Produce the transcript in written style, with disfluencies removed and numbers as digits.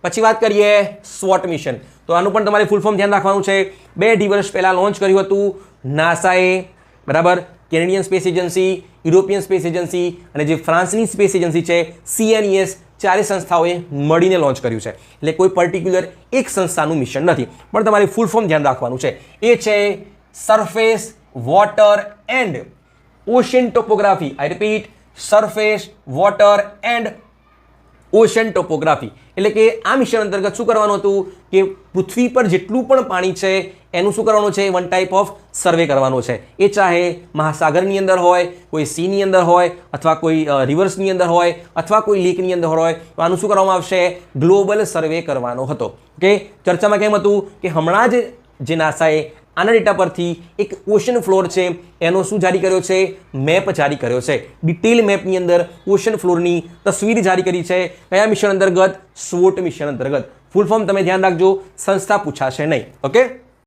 પછી વાત કરીએ SWOT મિશન. તો આનું પણ તમારે ફૂલ ફોર્મ ધ્યાન રાખવાનું છે. 2 વર્ષ પહેલા લોન્ચ કર્યું હતું નાસાએ, બરાબર. Canadian space agency, European space agency અને જે ફ્રાન્સની સ્પેસ એજન્સી છે CNES, ચારે સંસ્થાઓએ મળીને લોન્ચ કર્યું છે. એટલે કોઈ પર્ટિક્યુલર એક સંસ્થાનું મિશન નથી, પણ તમારે ફૂલ ફોર્મ ધ્યાન રાખવાનું છે. એ છે surface water and ocean topography. I repeat, surface water and ocean topography. એટલે કે આ મિશન અંતર્ગત શું કરવાનું હતું કે પૃથ્વી પર જેટલું પણ પાણી છે એનું શું કરવાનું છે, વન ટાઈપ ઓફ સર્વે કરવાનો છે. એ ચાહે મહાસાગરની અંદર હોય, કોઈ સીની અંદર હોય, અથવા કોઈ રિવર્સની અંદર હોય, અથવા કોઈ લેકની અંદર હોય, તો આનું શું કરવામાં આવશે, ગ્લોબલ સર્વે કરવાનો હતો. ઓકે, ચર્ચામાં કેમ હતું કે હમણાં જ જે નાસાએ આના ડેટા પરથી એક ઓશન ફ્લોર છે એનો શું જારી કર્યો છે, મેપ જારી કર્યો છે. ડિટેલ મેપની અંદર ઓશન ફ્લોરની તસવીર જારી કરી છે. કયા મિશન અંતર્ગત, SWOT મિશન અંતર્ગત. ફૂલ ફોર્મ તમે ધ્યાન રાખજો, સંસ્થા પૂછાશે નહીં. ઓકે.